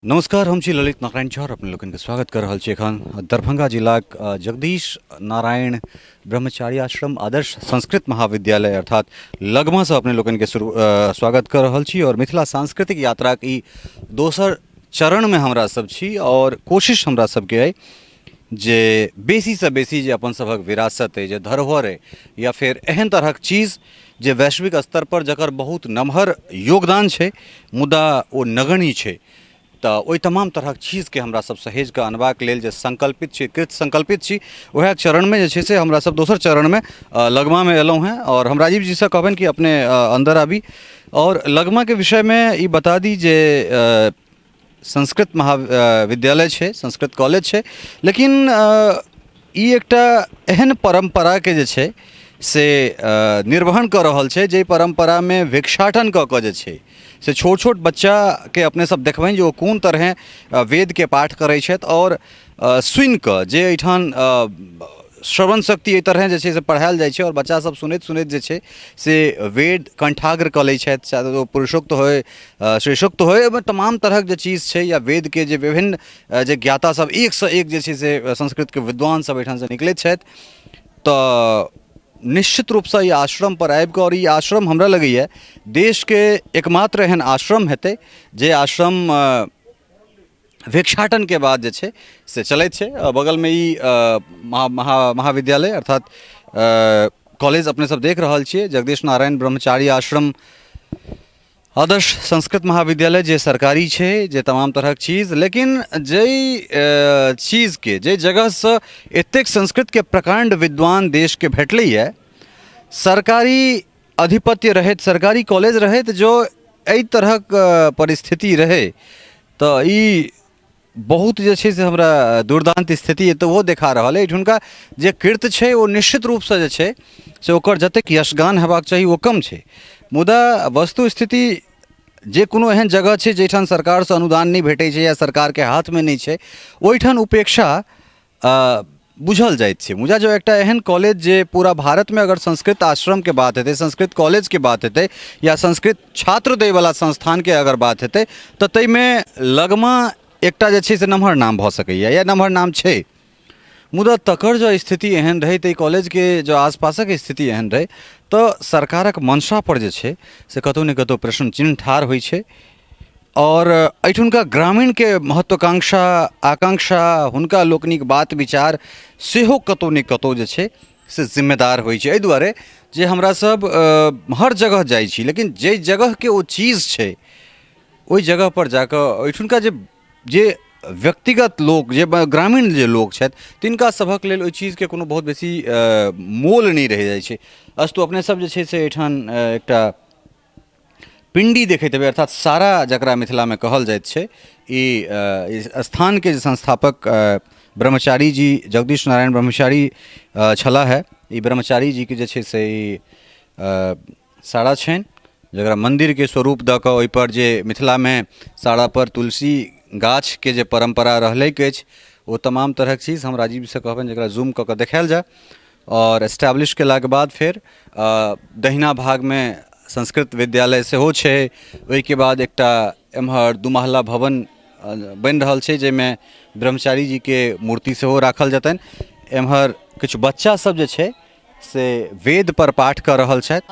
नमस्कार, हम छी ललित नारायण झा और अपने लोगन के स्वागत कर रहल छी एखन दरभंगा जिलाक जगदीश नारायण ब्रह्मचारी आश्रम आदर्श संस्कृत महाविद्यालय अर्थात लगमा से अपने लोगन के स्वागत कर रहल छी और मिथिला सांस्कृतिक यात्रा के ई दोसर चरण में हमरा सब छी और कोशिश हमरा सबके अइ जे बेसी से बेसी जे अपन सभक विरासत है, जे धरोहर है या फिर एहन तरहक चीज जे वैश्विक स्तर पर जकर बहुत नमहर योगदान छै मुदा ओ नगण्य छै, तो ओहि तमाम तरह चीज़ के हमरा सब सहेज के अनबाक लेल जे संकल्पित छी, कृत संकल्पित छी, वह चरण में जे छै से हमरा सब दोसर चरण में लगमा में एलहुँ हैं और हम राजीव जी से कहबनि कि अपने अंदर आबी और लगमा के विषय में ई बता दी जे संस्कृत महाविद्यालय छै, संस्कृत कॉलेज छै, लेकिन ई एकटा एहन परंपरा के जे छै से निर्वहन कर रहल छै जे परंपरा में भिक्षाटन कऽ कऽ जे छै से छोट छोट बच्चा के अपने सब देखबनि जे ओ कोन तरह वेद के पाठ करै छथि और सुनि कऽ जे एहिठाम श्रवण शक्ति एहि तरह जे छै से पढ़ायल जाइ छै और बच्चा सब सुनैत सुनैत जे छै से वेद कंठाग्र कऽ लै छथि, चाहे ओ पुरुषोक्त होय श्रेष्ठोक्त होय, ओहिमे तमाम तरहक जे चीज छै या वेद के जे विभिन्न जे ज्ञाता सब एक से एक जे छै से संस्कृत के विद्वान सब एहिठाम से निकलैत छथि, तऽ निश्चित रूप से ये आश्रम पर आबि कऽ और ये आश्रम हमरा लगैए देश के एकमात्र एहन आश्रम हेतै जे आश्रम भिक्षाटन के बाद जे छै से चलैत छै। बगल में ई महाविद्यालय अर्थात कॉलेज अपने सब देख रहल छियै, जगदीश नारायण ब्रह्मचारी आश्रम आदर्श संस्कृत महाविद्यालय जे सरकारी छै, जे तमाम तरह चीज, लेकिन जे चीज के जे जगह से एतेक संस्कृत के प्रकांड विद्वान देश के भेटलैए, सरकारी अधिपत्य रहैत, सरकारी कॉलेज रहैत जो एहि तरहक परिस्थिति रहे, तो ई बहुत जे छै से हमरा दुर्दांत स्थिति तो वो देखा रहल है। एहिठुनका जे कृत्य छै वो निश्चित रूप से जे छै से ओकर जतेक यशगान हेबाक चाही वो कम छै, मुदा वस्तु स्थिति जे कोनो एहन जगह छै जहिठाम सरकार से अनुदान नहीं भेटै छै या सरकार के हाथ में नहीं छै, ओहिठाम उपेक्षा बुझल जाइत छै। मुझा जो एकटा एहन कॉलेज जे पूरा भारत में अगर संस्कृत आश्रम के बात हेतै, संस्कृत कॉलेज के बात हेतै या संस्कृत छात्र दै वाला संस्थान के अगर बात हेतै, तऽ ताहिमे लगमा एकटा जे छै से नम्हर नाम भऽ सकैए या नम्हर नाम छै, मुदा तकर जो स्थिति एहन रहे, तो कॉलेज के जो आसपासक स्थिति एहन रहे, तो सरकारक मंशा पर जे छै से कतौ ने कतौ प्रश्न चिन्ह ठाढ़ होइ छै और एहिठुनका ग्रामीण के महत्वाकांक्षा आकांक्षा हुनका लोकनिक बात विचार सेहो कतौ ने कतौ जे छै से जिम्मेदार होइ छै। एहि दुआरे जे हमरा सब हर जगह जाइ छी, लेकिन जे जगह के ओ चीज छै ओहि जगह पर जाकऽ ओहिठुनका जे व्यक्तिगत लोक, जे ग्रामीण जे लोक छथि, तिनका सभक लेल ओहि चीज के कोनो बहुत बेसी मोल नहीं रह जाइ छै। अस्तु अपने सब जे छै से एहिठाम एकटा पिंडी देखैत हेबै, अर्थात सारा जकरा मिथिला में कहल जाइत छै, ई स्थान के जे संस्थापक ब्रह्मचारी जी जगदीश नारायण ब्रह्मचारी छला है। ई ब्रह्मचारी जी के जे छै से ई साड़ा छनि जकरा मंदिर के स्वरूप दऽ कऽ ओहिपर जे मिथिला में साड़ा पर तुलसी गाछ के जे परंपरा रहलैक अछि, वो तमाम तरह चीज हम राजीव से कहबनि जकरा जूम कऽ देखायल जाए और एस्टैब्लिश केलाक बाद फिर दहिना भाग में संस्कृत विद्यालय सेहो छै। ओहिके बाद एकटा एम्हर दुमहला भवन बनि रहल छै जाहिमे ब्रह्मचारी जी के मूर्ति सेहो राखल जेतनि। एम्हर किछु बच्चा सब जे छै से वेद पर पाठ कऽ रहल छथि।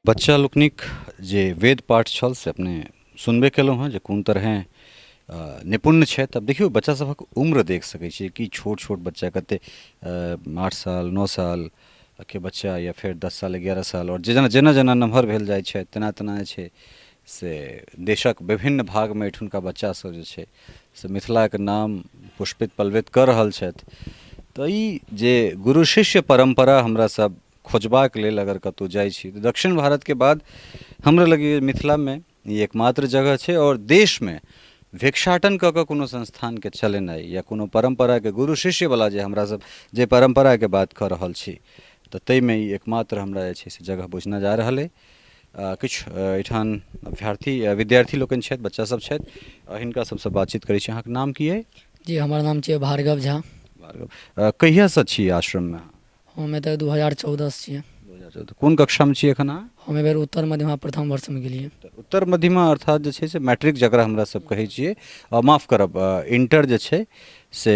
बच्चा लोकनिक जे वेद पाठ छल से अपने सुनबे केलहुँ हँ जे कोन तरहेँ निपुण छथि। अब देखियौ बच्चा सभक उम्र देख सकै छियै कि छोट छोट बच्चा कते 8 साल 9 साल के बच्चा या फिर 10 साल 11 साल और जेना जेना जेना नमहर भेल जाइ छै तेना तेना जे छै से देशक विभिन्न भागमे एहिठुनका बच्चासभ जे छै से मिथिलाके नाम पुष्पित पल्वित कऽ रहल छथि। तऽ ई जे गुरु शिष्य परम्परा हमरा सब खोजबाक लेल अगर कतहु जाइ छी तऽ दक्षिण भारतके बाद हमरा लगैए मिथिलामे ई एकमात्र जगह छै और देशमे भिक्षाटन कऽ कऽ कोनो संस्थानके चलेनाइ या कोनो परम्पराके गुरु शिष्यवला जे हमरा सब जे परम्पराके बात कऽ रहल छी तऽ ताहिमे ई एकमात्र हमरा जे छै से जगह बुझना जा रहल अइ। किछु एहिठाम विद्यार्थी लोकनि छथि बच्चा सब छथि हिनका सबसँ बातचीत करै छी। अहाँके नाम की अइ? जी हमर नाम छै भार्गव झा। भार्गव कहियासँ छी आश्रममे? हम एतऽ 2014 से छियै। 2014 कोन कक्षामे छी एखन अहाँ? हम एहि बेर उत्तर मध्यमा प्रथम वर्षमे गेलियै। उत्तर मध्यमा अर्थात जे छै से मैट्रिक जकरा हमरा सब कहै छियै, माफ करब इंटर जे छै से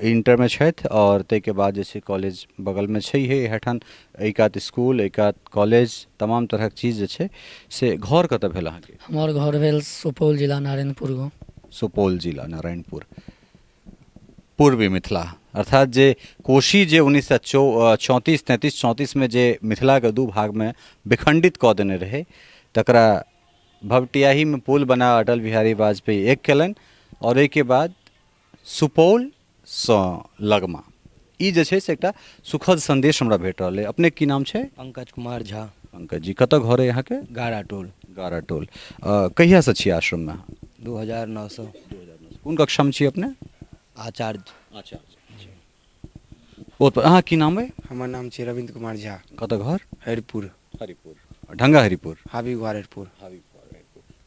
इंटरमे छथि और ताहिके बाद जे छै कॉलेज बगलमे छैहे एहिठाम एकात स्कूल एकात कॉलेज तमाम तरहक चीज जे छै से। घर कतऽ भेल अहाँके? हमर घर भेल सुपौल जिला नारायणपुर गाँव। सुपौल जिला नारायणपुर पूर्वी मिथिला अर्थात जे कोशी जे 1934 33 34 में जे मिथिलाके दू भागमे विखंडित कऽ देने रहै तकरा भवटियाहीमे पुल बना अटल बिहारी वाजपेयी एक केलनि और एहिके बाद सुपौलसँ लगमा ई जे छै से एकटा सुखद संदेश हमरा भेट रहल अइ। अपने की नाम छै? पंकज कुमार झा। पंकज जी कतऽ घर अइ अहाँके? गारा टोल। गारा टोल कहियासँ छी आश्रममे? 2009 से। कोन कक्षामे छी अपने? आचार्य। बहुत अहाँ की नाम अइ? हमर नाम छै रविंद्र कुमार झा। कतऽ घर? हरिपुर। हरिपुर ढंगा हरिपुर हाबी गुआर हरिपुर।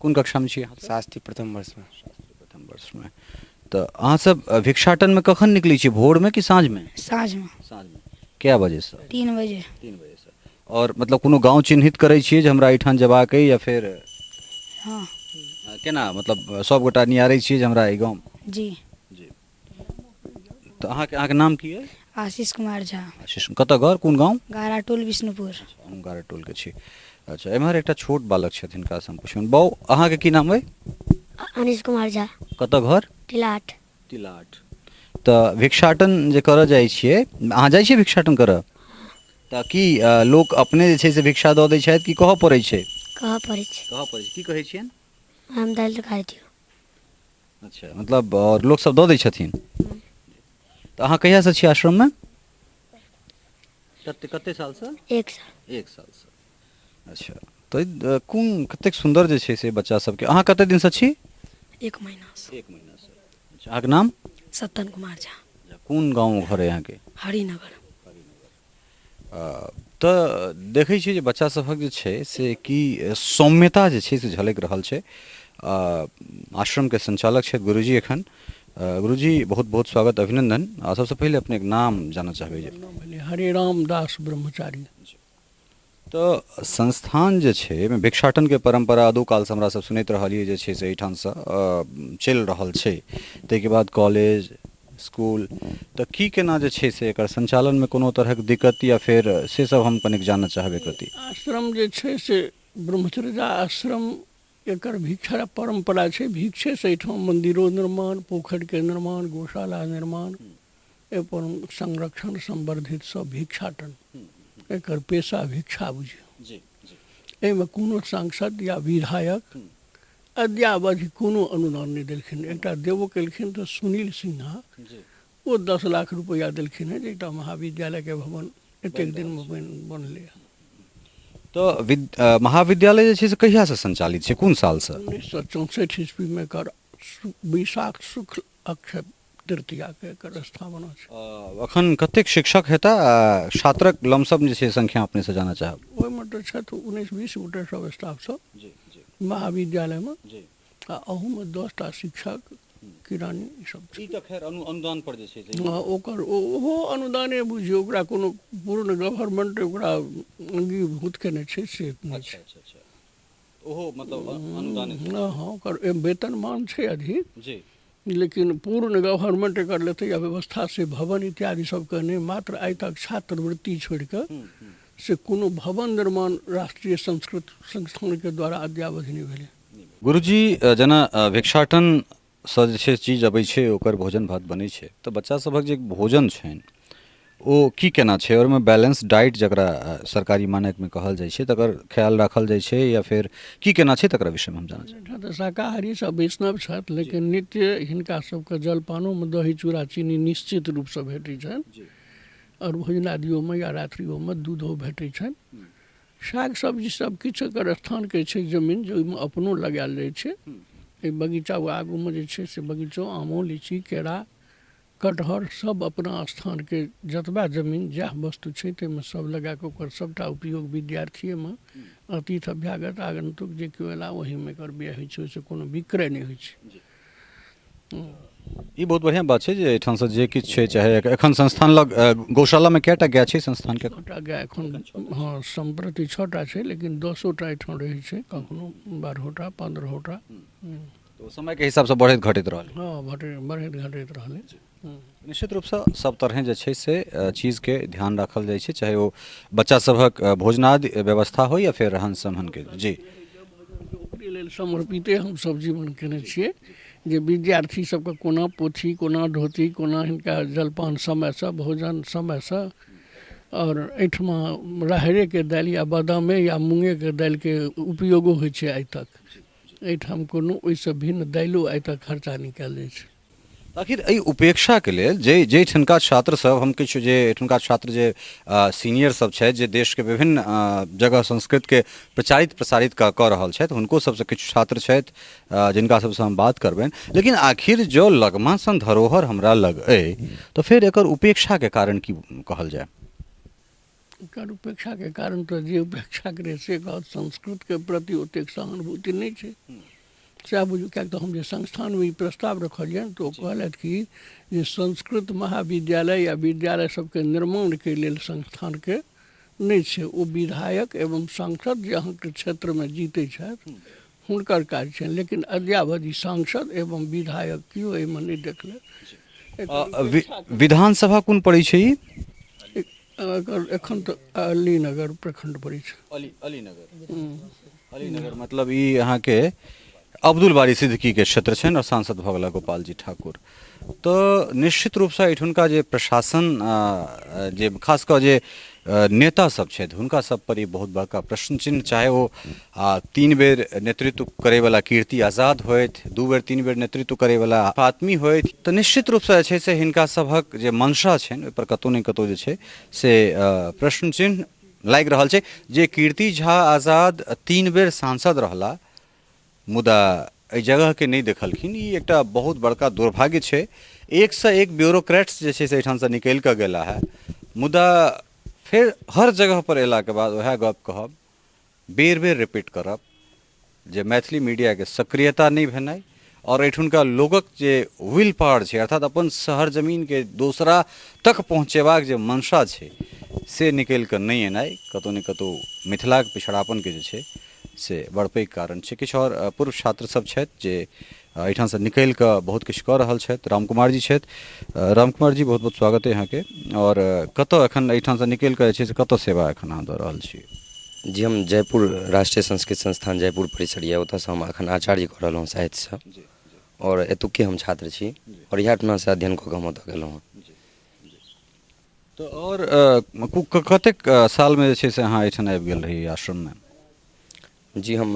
कोन कक्षामे छी अहाँ? शास्त्री प्रथम वर्षमे। प्रथम वर्षमे। तऽ अहाँ सब भिक्षाटनमे कखन निकलै छी, भोरमे कि साँझमे? साँझमे। साँझमे कए बजेसँ? 3 बजे। 3 बजेसँ। और मतलब कोनो गाँव चिन्हित करै छियै जे हमरा एहिठाम जेबाक अइ या फिर हाँ केना मतलब सबगोटा नियारै छियै जे हमरा एहि गाँव? जी। तऽ अहाँके नाम की अइ? आशीष कुमार झा। आशीष कतऽ घर कोन गाँव? गारा टोल विष्णुपुर। हम गारा टोलके छी। अच्छा एम्हर एकटा छोट बालक छथिन हिनकासँ हम पुछियौन। बाउ अहाँके की नाम अइ? अनिश कुमार झा। कतऽ घर? टिलाट। टिलाट। तऽ भिक्षाटन जे करऽ जाइ छियै अहाँ जाइ छियै भिक्षाटन करऽ तऽ की लोक अपने जे छै से भिक्षा दऽ दै छथि कि कहऽ पड़ै छै? कहऽ पड़ै छै। कहऽ पड़ै छै। की कहै छियनि? हम दालि तरकारी दियौ। अच्छा मतलब और लोक सब दऽ दै छथिन। तऽ अहाँ कहियासँ छी आश्रममे? कते सालसँ? 1 साल। 1 सालसँ। अच्छा तऽ कोन कतेक सुन्दर जे छै से बच्चा सबके। अहाँ कते दिनसँ छी? 1 महीनासँ। 1 महीनासँ। अच्छा अहाँके नाम? सत्तन कुमार झा। कोन गाँव घर अइ अहाँके? हरिनगर। तऽ देखै छियै जे बच्चा सभक जे छै से की सौम्यता जे छै से झलकि रहल छै। आश्रमके संचालक छथि गुरुजी एखन। गुरुजी बहुत बहुत स्वागत अभिनंदन। सबसँ पहिले अपने एक नाम जानऽ चाहबै जे? हरिराम दास ब्रह्मचारी। तऽ संस्थान जे छै एहिमे भिक्षाटनके परम्परा अदौ कालसँ हमरा सब सुनैत रहलियै जे छै से एहिठामसँ चलि रहल छै। ताहिके बाद कॉलेज स्कूल तऽ की केना जे छै से एकर संचालनमे कोनो तरहक दिक्कत या फिर से सब हम कनिक जानऽ चाहबै कति? आश्रम जे छै से ब्रह्मचर्या आश्रम एकर भिक्षा परम्परा छै। भिक्षे से एहिठाम मंदिरो निर्माण, पोखरिके निर्माण, गौशाला निर्माण एवं संरक्षण संवर्धित सब भिक्षाटन एकर पेशा भिक्षा बुझियौ। जी जी एहिमे कोनो सांसद या विधायक अद्यावधि कोनो अनुदान नहि देलखिन। एकटा देबो केलखिन तऽ सुनील सिन्हा, जी ओ 10 लाख रुपया देलखिन है जे एकटा महाविद्यालय के भवन एतेक दिन में बनलै। तो महाविद्यालय जे छै से कहिया से संचालित छै, कोन साल से? 1964 ईस्वी में एकर विशाख शुक्ल अक्षय तृतीया के एकर स्थापना छै। अखन कतेक शिक्षक हेता, छात्रक लमसम जे छै संख्या अपने से जाना चाहब? ओहिमे तऽ छथि 19-20 गोटे सब स्टाफ सब जी जी महाविद्यालय में, जी आ अहू में 10टा शिक्षक किरानी ई सब छै। ई तऽ खैर अनुदान पर जे छै से ओकर ओहो अनुदाने बुझियौ, ओकरा कोनो पूर्ण गवर्नमेंट ओकरा अंगीभूत केने छै से नहि अच्छा छै। अच्छा अच्छा, ओहो मतलब अनुदान हाँ, ओकर वेतनमान छै अधिक, जी लेकिन पूर्ण गवर्नमेंट एकर लेतै आ व्यवस्था से भवन इत्यादि सबके नहीं। मात्र आइ तक छात्रवृत्ति छोड़ कऽ से कोनो भवन निर्माण राष्ट्रीय संस्कृत संस्थान के द्वारा अद्यावधि नहीं भेलै। गुरुजी जेना भिक्षाटन से जे छै चीज अबै छै, ओकर भोजन भात बनै छै, तऽ बच्चा सभक जे भोजन छनि ओ की केना छै, और में बैलेंस डाइट जकरा सरकारी मानक में कहल जाइ छै तकर ख्याल राखल जाइ छै, या फिर की केना छै तकरा विषय में हम जानना चाहब? एहिठाम तऽ शाकाहारी सब वैष्णव छथि, लेकिन नित्य हिनका सबके जलपानो में दही चूड़ा चीनी निश्चित रूप से भेटै छनि, और भोजनादियों में या रात्रियों में दूधो भेटै छनि। साग सब्जी सब किछु एकर स्थान के छै जमीन जे ओहिमे अपनो लगायल जाइ छै। एहि बगीचा आगू में जे छै से बगीचो आमो लीची केरा कटहर सब अपना स्थान के जतबा जमीन जएह वस्तु छै ताहिमे सब लगा कऽ ओकर सबटा उपयोग विद्यार्थीए में, अतिथि अभ्यागत आगंतुक जे केओ एला ओही में एकर व्यय होइ छै, ओहिसँ कोनो विक्रय नहि होइ छै। ई बहुत बढ़िया बात छै जे एहिठाम से जे किछु छै, चाहे एखन संस्थान लग गौशाला में कएटा गाय छै संस्थान के? 6टा गाय एखन, हाँ सम्प्रति 6टा छै, लेकिन 10टा एहिठाम रहै छै, कखनो 12टा 15टा। तो समय के हिसाब से बढ़ैत घटैत रहल। हाँ, बढ़ैत घटैत रहलै। निश्चित रूप से सब तरह जे छै से चीज के ध्यान राखल जाइ छै, चाहे वो बच्चा सभक भोजनादि व्यवस्था हो या फिर रहन सहन के। जी ओकरे लेल समर्पिते हम सब जीवन केने छियै जे विद्यार्थी सबके कोना पोथी, कोना धोती, कोना हिनका जलपान समय से, भोजन समय से, और एहिठमा राहड़े के दालि या बादामे या मूंगे के दालि के उपयोगो होइ छै आइ तक। एहिठाम कोनो ओहिसँ भिन्न दालिओ आइ तक खर्चा नहि कयल जाइ छै। आखिर एहि उपेक्षा के लेल जे ठनका छात्र सब, हम किछु जे एठुनका छात्र जे सीनियर सब छथि जे देश के विभिन्न जगह संस्कृत के प्रचारित प्रसारित कऽ रहल छथि, हुनको सबसे किछु छात्र छथि जिनका सबसे हम बात करबनि। लेकिन आखिर जो लगमा सन धरोहर हमरा लग अइ, तो फिर एकर उपेक्षा के कारण की कहल जाय? एकर उपेक्षा के कारण तो जे उपेक्षा करे से कहत संस्कृत के प्रति ओतेक सहानुभूति नहीं छै। सएह बुझू, किएक तऽ हम जे संस्थान में ई प्रस्ताव रखलियनि तो कहलथि कि जे संस्कृत महाविद्यालय या विद्यालय सबके निर्माण के लेल संस्थान के नहीं छै, ओ विधायक एवं सांसद जे अहाँके क्षेत्र में जीतै छथि हुनकर काज छनि। लेकिन अद्यावधि सांसद एवं विधायक केओ एहिमे नहीं देखले। विधानसभा कोन पड़ै छै ई? एखन तो अलीनगर प्रखंड पड़ै छै। अलीनगर मतलब ई अहाँ के अब्दुल बारी सिद्दीकी के क्षेत्र छनि और सांसद भऽ गेला गोपाल जी ठाकुर। तो निश्चित रूप से एठुनका जे प्रशासन जे खास कऽ जे नेता सब छथि हुनका सब पर ई बहुत बड़का प्रश्न चिन्ह, चाहे वो 3 बेर नेतृत्व करे वाला कीर्ति आजाद होइत, 2 बेर 3 बेर नेतृत्व करे वाला फातमी होइत, तो निश्चित रूप से जे छै से हिनका सभक जे मंशा छनि ओहि पर कतौ ने कतौ जे छै से प्रश्न चिन्ह लागि रहल छै। जे कीर्ति झा आजाद 3 बेर सांसद रहला मुदा एहि जगह के नहीं देखलखिन, ई एकटा बहुत बड़का दुर्भाग्य छै। एक से एक ब्यूरोक्रेट्स जे छै से एहिठाम से निकलि कऽ गेला है, मुदा फिर हर जगह पर अयला के बाद वह गप कहब, बेर बेर रिपीट करब जे मैथिली मीडिया के सक्रियता नहीं भेनाइ और एठुनका लोगक जे विल पावर छै, अर्थात अपन शहर जमीन के दोसरा तक पहुँचेबाक जे मंशा छै से निकलि कऽ नहीं एनाइ कतौ ने कतौ मिथिला के पिछड़ापन के जे छै से बड़ पैघ कारण छै। किछु और पूर्व छात्र सब छथि जे एहिठाम से निकलि कऽ बहुत किछु कऽ रहल छथि। रामकुमार जी छथि। रामकुमार जी बहुत बहुत स्वागत है यहाँ के। और कतऽ एखन एहिठाम से निकलि कऽ जे छै से कतऽ सेवा एखन अहाँ दऽ रहल छी? जी हम जयपुर राष्ट्रीय संस्कृत संस्थान जयपुर परिसर यऽ, ओतऽसँ हम एखन आचार्य कऽ रहलहुँ साहित्यसँ, और एतुके हम छात्र छी और इएह ठुना से अध्ययन कऽ कऽ हम ओतऽ गेलहुँ हँ। तो और कतेक साल में जे छै से अहाँ एहिठाम आबि गेल रही आश्रम में? जी हम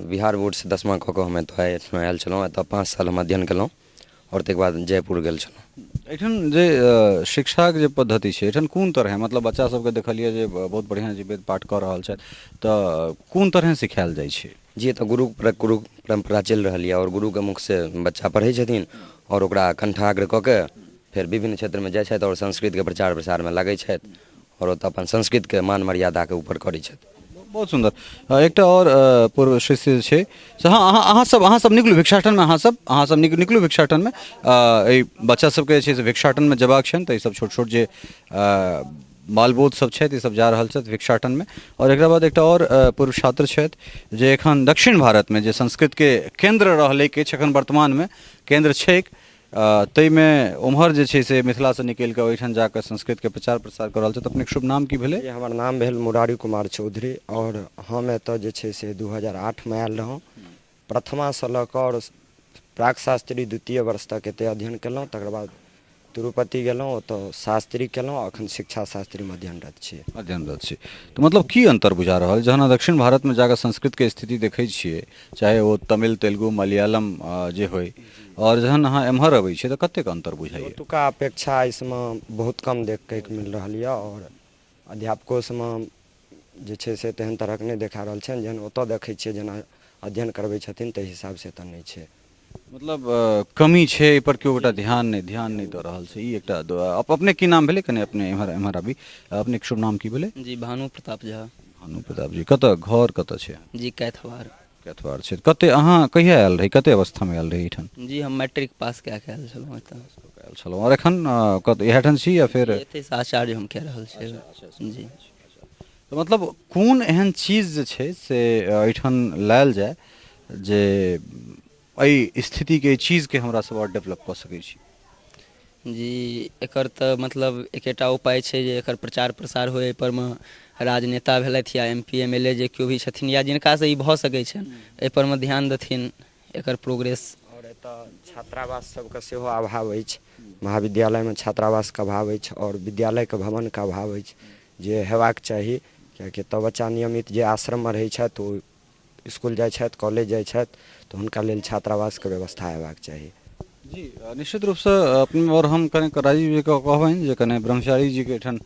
बिहार बोर्ड से 10वां कऽ कऽ हम एतऽ आयल छलहुँ। एतऽ 5 साल हम अध्ययन केलहुँ और ताहिके बाद जयपुर गेल छलहुँ। एहिठाम जे शिक्षाक जे पद्धति छै एहिठाम कोन तरह मतलब बच्चा सबके देखलियै जे बहुत बढ़िआँ जे वेद पाठ कऽ रहल छथि, तऽ कोन तरह सिखायल जाइ छै? जी एतऽ गुरु परम्परा चलि रहल यऽ और गुरुके मुखसँ बच्चा पढ़ै छथिन और ओकरा कंठाग्र कऽ के फेर विभिन्न क्षेत्रमे जाइ छथि और संस्कृतके प्रचार प्रसारमे लागै छथि और ओतऽ अपन संस्कृतके मान मर्यादाके ऊपर करै छथि। बहुत सुंदर। एकटा और पूर्व शिष्य जे छै से हाँ अहाँ सब निकलू भिक्षाटनमे, अहाँ सब निकलू भिक्षाटनमे। एहि बच्चा सबके जे छै से भिक्षाटनमे जेबाक छनि, तऽ ई सब छोट छोट जे बालबोध सब छथि ई सब जा रहल छथि भिक्षाटनमे। और एकरा बाद एकटा और पूर्व छात्र छथि जे एखन दक्षिण भारतमे जे संस्कृतके केन्द्र रहलै किछु एखन वर्तमानमे केन्द्र छैक, ताहिमे उम्हर जे छै से मिथिलासँ निकलि कऽ ओहिठाम जाकऽ संस्कृतके प्रचार प्रसार कऽ रहल छथि। अपनेके शुभ नाम की भेलै? जी हमर नाम भेल मुरारी कुमार चौधरी और हम एतऽ जे छै से 2008 में आयल रहौं। प्रथमासँ लऽ कऽ और प्राक शास्त्री द्वितीय वर्ष तक एतऽ अध्ययन केलहुँ। तकर बाद तिरुपति गेलहुँ, ओतऽ शास्त्री केलहुँ, अखन शिक्षा शास्त्रीमे अध्ययनरत छी। तऽ मतलब की अंतर बुझा रहल जहन अहाँ दक्षिण भारतमे जाकऽ संस्कृतके स्थिति देखै छियै, चाहे ओ तमिल तेलुगु मलयालम जे होइ, और जहन अहाँ एम्हर अबै छियै तऽ कतेक अंतर बुझाइए? ओतुका अपेक्षा इसमें बहुत कम देखै के मिल रहल यऽ और अध्यापको सबमे जे छै से तेहन तरहक नहि देखा रहल छनि जेहन ओतऽ देखै छियै जेना अध्ययन करबै छथिन ताहि हिसाबसँ एतऽ नहि छै। मतलब कमी छै, एहि पर केओ गोटा ध्यान नहि दऽ रहल छै, ई एकटा अपने की नाम भेलै? कने अपने एम्हर आबी। अपनेके शुभ नाम की भेलै? जी भानु प्रताप झा। भानु प्रताप जी, कतऽ घर कतऽ छै? जी कैथवार। कैथवार छै। कते अहाँ कहिया आयल रही, कते अवस्थामे आयल रही एहिठाम? जी हम मैट्रिक पास कए के आयल छलहुँ एतऽ। आयल छलहुँ और एखन इएह ठाम छी या फिर? एतहि से आचार्य हम कए रहल छी। जी तऽ मतलब कोन एहन चीज जे छै से एहिठाम लायल जाय जे एहि स्थितिके चीजके हमरा सब और डेवलप कऽ सकै छी? जी एकर तऽ मतलब एकेटा उपाय छै जे एकर प्रचार प्रसार होय, एहिपरमे राजनेता भेलथि या MP MLA जे केओ भी छथिन या जिनकासँ ई भऽ सकै छनि एहिपरमे ध्यान देथिन, एकर प्रोग्रेस। और एतऽ छात्रावास सबके सेहो अभाव अछि। महाविद्यालयमे छात्रावासके अभाव अछि और विद्यालयके भवनके अभाव अछि जे हेबाक चाही, कियाकि एतऽ बच्चा नियमित जे आश्रममे रहै छथि ओ इसकुल जाइ छथि, कॉलेज जाइ छथि, तऽ हुनका लेल छात्रावासके व्यवस्था हेबाक चाही। जी निश्चित रूपसँ अपने और हम कने राजीव जीके कहबनि जे कने ब्रह्मचारी जीके एहिठाम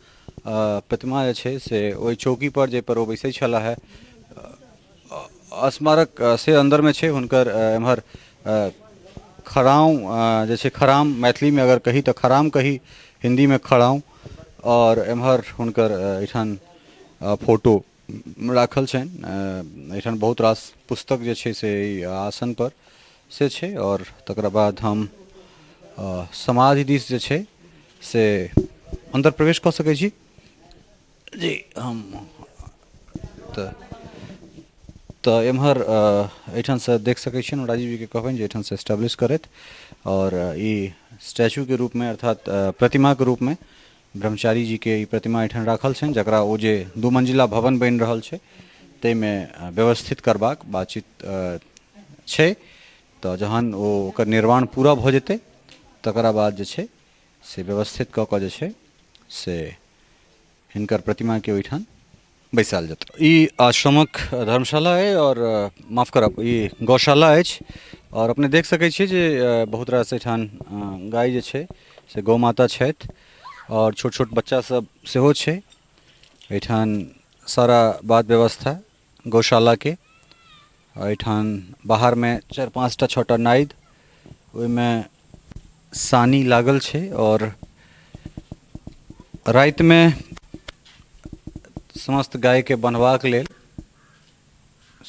प्रतिमा जे छै से ओहि चौकी पर जाहिपर ओ बैसै छला है स्मारक से अंदरमे छै हुनकर। एम्हर खड़ाउँ जे छै, खराम मैथिलीमे अगर कही तऽ खराम कही, हिंदीमे खड़ाउँ, और एम्हर हुनकर एहिठाम फोटो राखल छनि। एहिठाम बहुत रास पुस्तक जे छै से आसन पर से छै। और तकरा बाद हम समाधि दिस जे छै से अंदर प्रवेश कऽ सकै छी? जी हम तऽ एम्हर एहिठामसँ देख सकै छियनि। राजीव जीके कहबनि जे एहिठामसँ एस्टेब्लिश करथि और ई स्टैचूके रूपमे अर्थात प्रतिमाके रूपमे ब्रह्मचारी जीके ई प्रतिमा एहिठाम राखल छनि, जकरा ओ जे 2 मंजिला भवन बनि रहल छै ताहिमे व्यवस्थित करबाक बातचीत छै। तऽ जहन ओकर निर्माण पूरा भऽ जेतै तकरा बाद जे छै से व्यवस्थित कऽ कऽ जे छै से हिनकर प्रतिमाके ओहिठाम बैसायल जेतै। ई आश्रमक धर्मशाला अइ और माफ करब ई गौशाला अछि। और अपने देख सकै छियै जे बहुत रास एहिठाम गाय जे छै से गौ माता छथि और छोट छोट बच्चा सब सेहो छै। एहिठाम सारा बात व्यवस्था गौशालाके। एहिठाम बाहरमे 4-5टा 6टा नादि, ओहिमे सानी लागल छै। और रातिमे समस्त गायके बन्हबाक लेल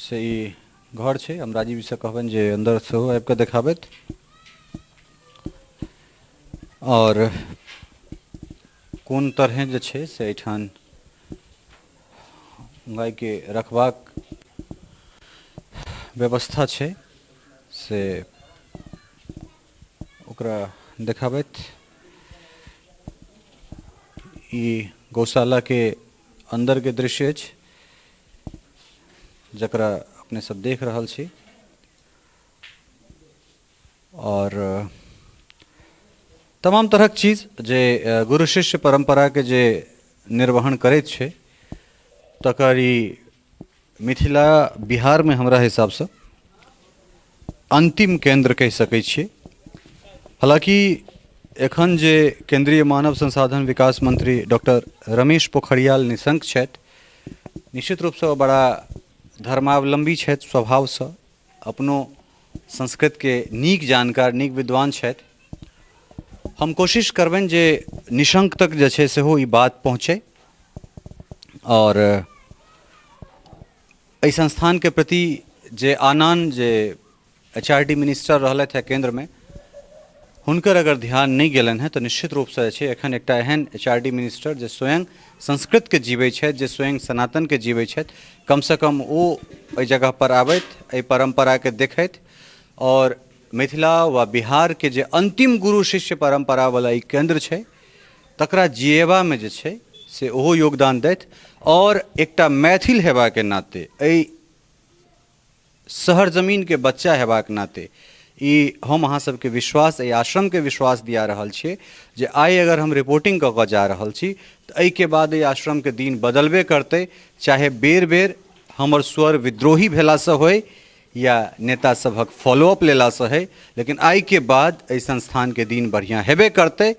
से ई घर छै। हम राजीव जीसँ कहबनि जे अन्दर सेहो आबि कऽ देखाबथि। और कोन तरहे जे छै से एहिठाम गायके रखबाक व्यवस्था छै से ओकरा देखाबथि। ई गौशालाके अंदरके दृश्य अछि जकरा अपने सब देख रहल छी। और तमाम तरहक चीज जे गुरु शिष्य परंपरा के जे निर्वहन करैत छै तकर ई मिथिला बिहार में हमरा हिसाब से अंतिम केंद्र कहि सकै छियै। हालांकि एखन जे केंद्रीय मानव संसाधन विकास मंत्री डॉक्टर रमेश पोखरियाल निशंक छथि, निश्चित रूप से बड़ा धर्मावलंबी छथि स्वभाव से, अपनो संस्कृत के नीक जानकार नीक विद्वान छथि। हम कोशिश करबनि जे निशंक तक जे छै सेहो ई बात पहुँचे और एहि संस्थान के प्रति जे आन जे HRD मिनिस्टर रहलथि है केंद्र में, हुनकर अगर ध्यान नहीं गेलन है तो निश्चित रूप से छै एखन एकटा एहन HRD मिनिस्टर जे स्वयं संस्कृत के जीवै छथि, जे स्वयं सनातन के जीवै छथि, कम से कम ओ एहि जगह पर आबैत, एहि परंपरा के देखैत और मिथिला व बिहार के जे अंतिम गुरु शिष्य परंपरा वाला ई केंद्र छै तकरा जिएबा में जे छै से ओहो योगदान दैत और एकटा मैथिल हेबा के नाते, एहि शहर जमीन के बच्चा हेबाक नाते ई हम अहाँ सबके विश्वास, एहि आश्रम के विश्वास दिया रहल छियै जे आइ अगर हम रिपोर्टिंग कऽ कऽ जा रहल छी तऽ एहि के बाद एहि आश्रम के दिन बदलबे करतै, चाहे बेर बेर हमर स्वर विद्रोही भेलासँ होय या नेता सभक फॉलोअप लेलासँ है, लेकिन आइ के बाद एहि संस्थान के दिन बढ़िया हेबे करतै,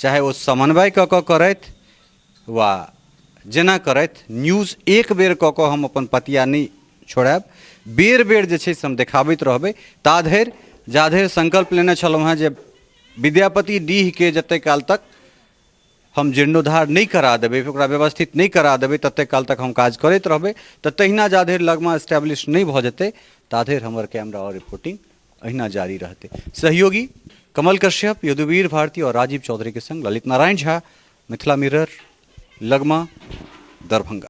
चाहे वो समन्वय कऽ कऽ करथि वा जेना करथि। न्यूज एक बेर कऽ कऽ हम अपन पतिया नहीं छोड़ब, बेर बेर जे छै से हम देखाबैत रहबै, ता धरि जा धरि संकल्प लेने छलहुँ हैं जे विद्यापति डीह के जते काल तक हम जीर्णोद्धार नहीं करा देबै, ओकरा व्यवस्थित नहीं करा देबै, तते काल तक हम काज करैत रहबै। तऽ तहिना जा धरि लगमा एस्टैब्लिश नहीं भऽ जेतै ता धरि हमर कैमरा और रिपोर्टिंग अहिना जारी रहतै। सहयोगी कमल कश्यप, यदुवीर भारती और राजीव चौधरी के संग ललित नारायण झा, मिथिला मिरर, लगमा, दरभंगा।